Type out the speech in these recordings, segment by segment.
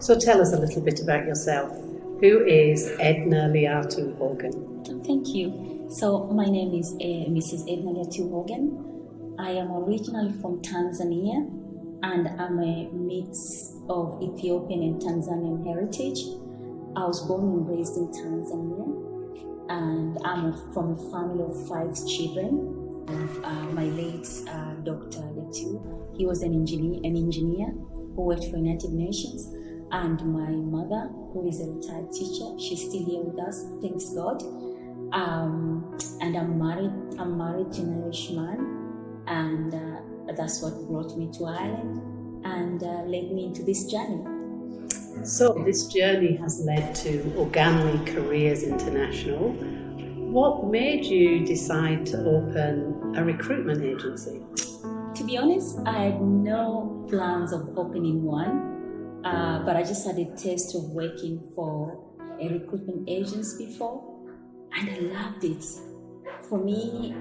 So tell us a little bit about yourself. Who is Edna Lyatuu Hogan? Thank you. So my name is Mrs. Edna Lyatuu Hogan. I am originally from Tanzania, and I'm a mix of Ethiopian and Tanzanian heritage. I was born and raised in Tanzania, and I'm from a family of 5 children. My late Dr. Lyatuu, he was an engineer who worked for United Nations, and my mother, who is a retired teacher, she's still here with us, thanks God. And I'm married to an Irish man, and that's what brought me to Ireland and led me into this journey. So this journey has led to Oganly Careers International. What made you decide to open a recruitment agency? To be honest, I had no plans of opening one, but I just had a taste of working for a recruitment agency before, and I loved it. For me,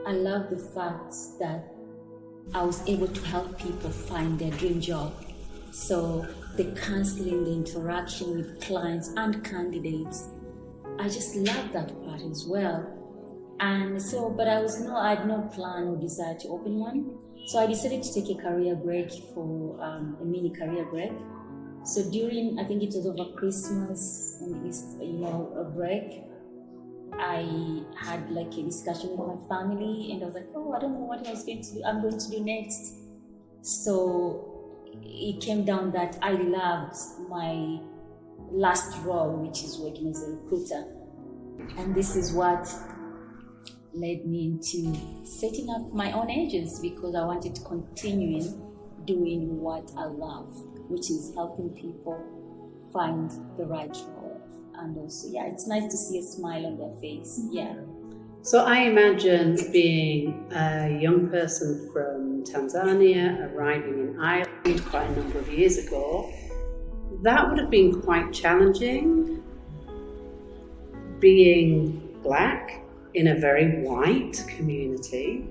I love the fact that I was able to help people find their dream job. So the counseling, the interaction with clients and candidates, I just love that part as well. And so, but I had no plan or desire to open one. So I decided to take a career break for a mini career break. So during, I think it was over Christmas and Easter, a break, I had like a discussion with my family, and I was like, I don't know what I'm going to do next. So it came down that I loved my last role, which is working as a recruiter. And this is what led me into setting up my own agency, because I wanted to continue doing what I love, which is helping people find the right role. And also, it's nice to see a smile on their face. So I imagine being a young person from Tanzania arriving in Ireland quite a number of years ago, that would have been quite challenging, being black in a very white community.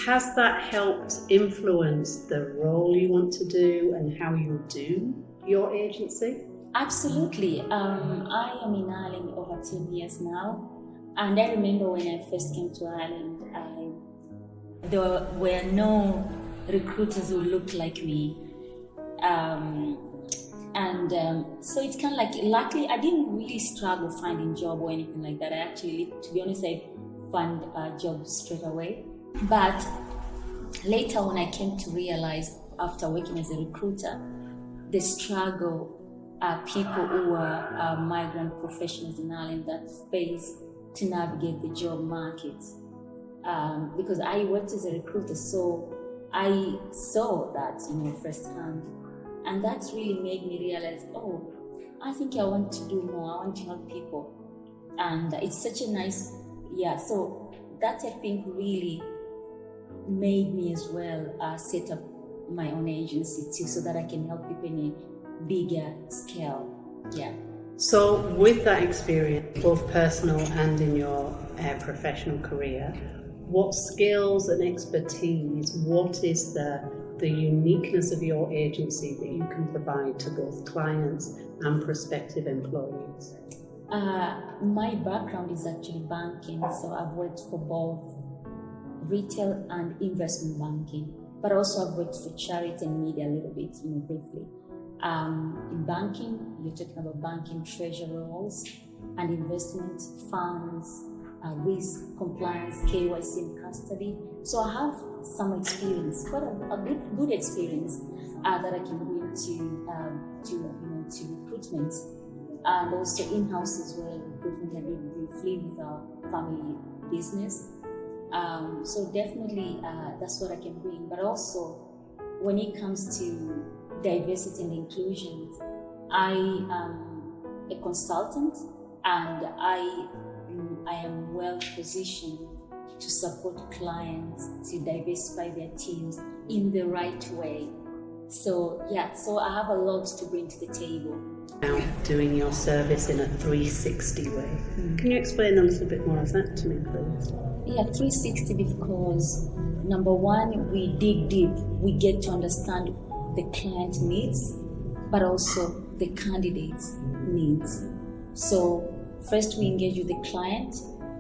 Has that helped influence the role you want to do and how you do your agency? Absolutely. I am in Ireland over 10 years now, and I remember when I first came to Ireland, there were no recruiters who looked like me. So it's kind of like, luckily, I didn't really struggle finding a job or anything like that. I actually, to be honest, I found a job straight away. But later, when I came to realize, after working as a recruiter, the struggle people who are migrant professionals in Ireland that face to navigate the job market. Because I worked as a recruiter, so I saw that firsthand. And that really made me realize, I think I want to do more. I want to help people. And it's such a nice, so that I think really made me as well set up my own agency too, so that I can help people in a bigger scale. So with that experience, both personal and in your professional career, what skills and expertise, what is the uniqueness of your agency that you can provide to both clients and prospective employees? My background is actually banking, so I've worked for both retail and investment banking, but also I've worked for charity and media a little bit, briefly. In banking, you're talking about banking treasury roles and investment funds, risk, compliance, KYC and custody. So I have some experience, quite a good experience that I can bring to recruitment, and also in-house as well. Recruitment I did briefly with our family business. So definitely that's what I can bring. But also when it comes to diversity and inclusion, I am a consultant, and I am well positioned to support clients to diversify their teams in the right way. So I have a lot to bring to the table. Now doing your service in a 360 way. Can you explain a little bit more of that to me, please? 360 because number one, we dig deep. We get to understand the client needs, but also the candidate's needs. So first we engage with the client,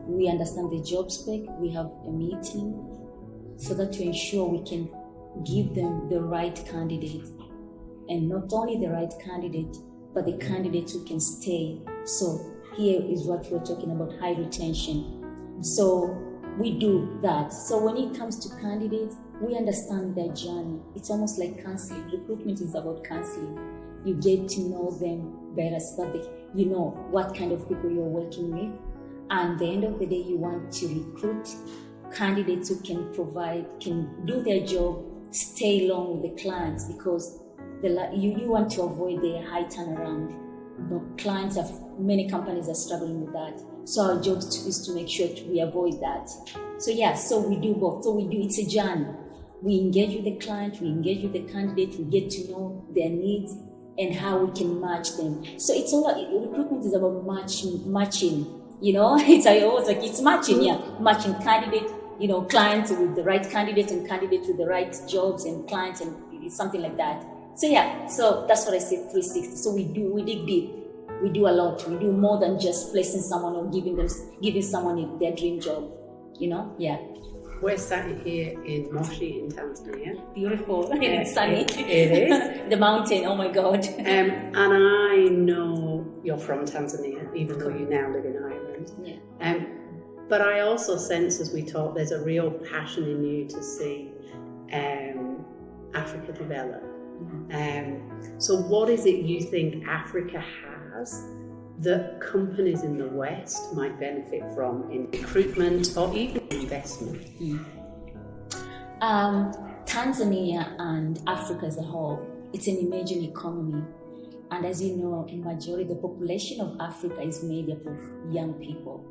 we understand the job spec, we have a meeting so that to ensure we can give them the right candidate, and not only the right candidate, but the candidates who can stay. So here is what we're talking about, high retention. So we do that. So when it comes to candidates, we understand their journey. It's almost like counseling. Recruitment is about counseling. You get to know them better so that you know what kind of people you're working with. And at the end of the day, you want to recruit candidates who can provide, can do their job, stay long with the clients, because you want to avoid the high turnaround. Clients have, many companies are struggling with that. So our job is to make sure we avoid that. So so we do both. So it's a journey. We engage with the client, we engage with the candidate, we get to know their needs and how we can match them. So it's all recruitment is about matching. It's matching, matching candidate, clients with the right candidate and candidates with the right jobs and clients and something like that. So that's what I say, 360. So we dig deep. We do a lot. We do more than just placing someone or giving someone their dream job. We're sat here in Moshi in Tanzania. Beautiful. It's sunny. It is. The mountain, oh my God. And I know you're from Tanzania, even though you now live in Ireland. Yeah. But I also sense as we talk, there's a real passion in you to see Africa develop. So what is it you think Africa has that companies in the West might benefit from in recruitment or even investment? Tanzania and Africa as a whole, it's an emerging economy. And as you know, the population of Africa is made up of young people.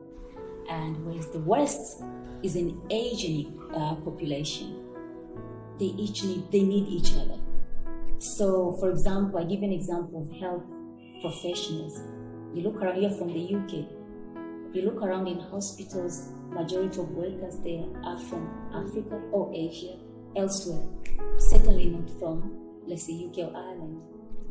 And whereas the West is an aging population, they need each other. So, for example, I give an example of health professionals. You look around, you're from the UK. You look around in hospitals, majority of workers there are from Africa or Asia, elsewhere. Certainly not from, let's say, UK or Ireland.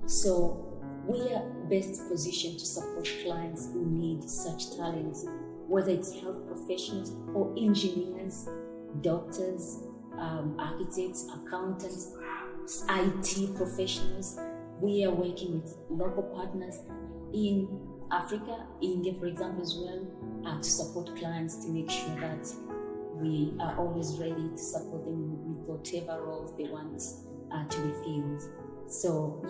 So we are best positioned to support clients who need such talents, whether it's health professionals or engineers, doctors, architects, accountants, IT professionals. We are working with local partners in Africa, India, for example, as well, to support clients to make sure that we are always ready to support them with whatever roles they want to be filled. So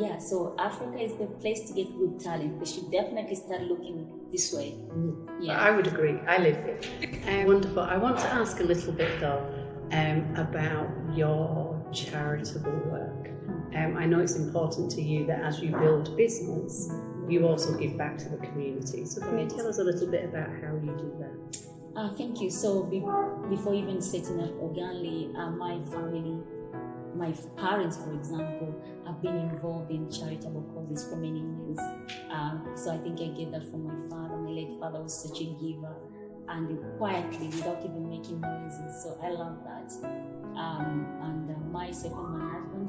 Africa is the place to get good talent. They should definitely start looking this way. I would agree. I live here. Wonderful. I want to ask a little bit though about your charitable work. I know it's important to you that as you build business, you also give back to the community. So can you tell us a little bit about how you do that? Thank you. So before even setting up Oganly, my family, my parents, for example, have been involved in charitable causes for many years. So I think I get that from my father. My late father was such a giver, and quietly, without even making noises. So I love that. And myself and my husband,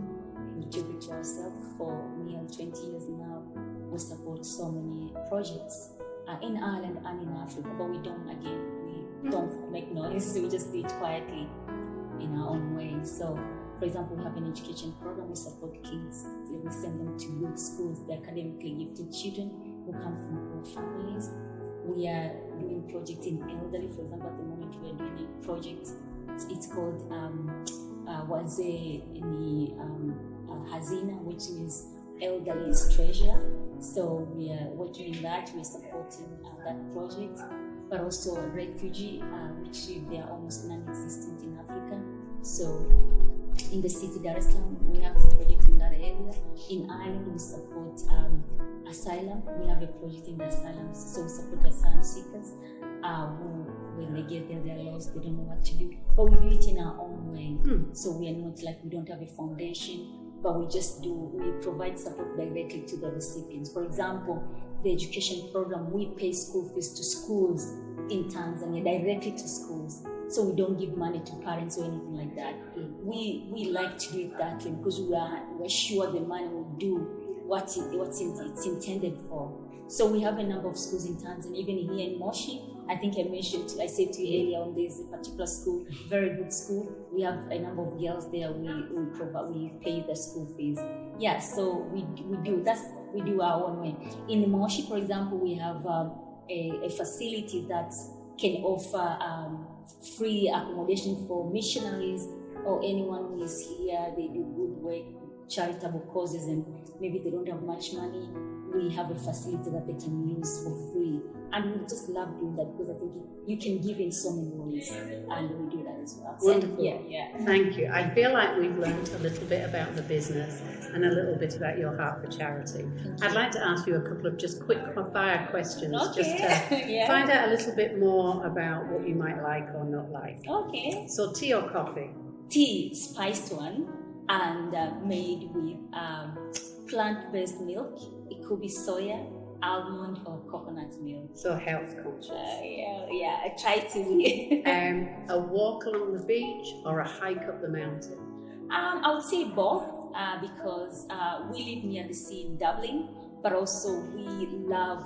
we took it to ourselves for nearly 20 years now. We support so many projects in Ireland and in Africa, but we don't make noise. We just do it quietly in our own way. So, for example, we have an education program. We support kids. We send them to good schools, the academically gifted children who come from poor families. We are doing projects in elderly. For example, at the moment we are doing a project. It's called Hazina, which means elderly is treasure. So we are working in that. We're supporting that project, but also a refugee, which they are almost non-existent in Africa. So in the city Dar es Salaam, we have a project in that area. In Ireland, we support asylum. We have a project in the asylum, so we support asylum seekers who, when they get there, they're lost, they don't know what to do. But we do it in our own way. So we are not like, we don't have a foundation, but we provide support directly to the recipients. For example, the education program, we pay school fees to schools in Tanzania, directly to schools. So we don't give money to parents or anything like that. We like to do it that way because we're sure the money will do it's intended for. So we have a number of schools in Tanzania, even here in Moshi. I think I said to you earlier on, there's a particular school, very good school. We have a number of girls there. We pay the school fees. Yeah, so we do our own way. In Moshi, for example, we have a facility that can offer free accommodation for missionaries or anyone who is here. They do good work, charitable causes, and maybe they don't have much money. We have a facility that they can use for free, and we just love doing that because I think you can give in so many ways, and we do that as well. Wonderful. So, yeah. Thank you. I feel like we've learned a little bit about the business and a little bit about your heart for charity. I'd like to ask you a couple of just quick fire questions, just to find out a little bit more about what you might like or not like. Okay. So, tea or coffee? Tea, spiced one, and made with plant-based milk. It could be soya, almond, or coconut milk. So health conscious. Yeah. I try to. A walk along the beach or a hike up the mountain? I would say both because we live near the sea in Dublin, but also we love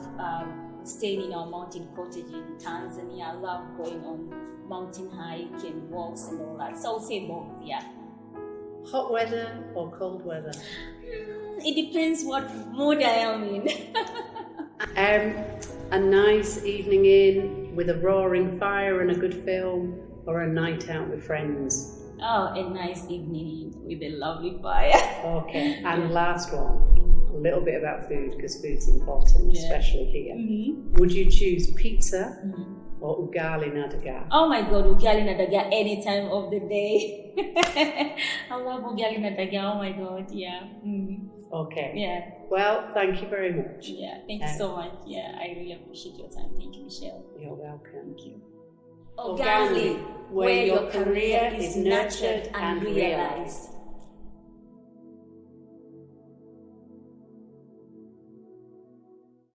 staying in our mountain cottage in Tanzania. I love going on mountain hike and walks and all that. So I would say both, yeah. Hot weather or cold weather? It depends what mood I am in. A nice evening in with a roaring fire and a good film, or a night out with friends? Oh, a nice evening with a lovely fire. Okay, and last one, a little bit about food, because food's important, especially here. Mm-hmm. Would you choose pizza or ugali na dagaa? Oh my God, ugali na dagaa any time of the day. I love ugali na dagaa, oh my God, yeah. Okay. Yeah. Well, thank you very much. Yeah, thank you so much. Yeah, I really appreciate your time. Thank you, Michelle. You're welcome. Thank you. Oganly, where your career is nurtured and realized.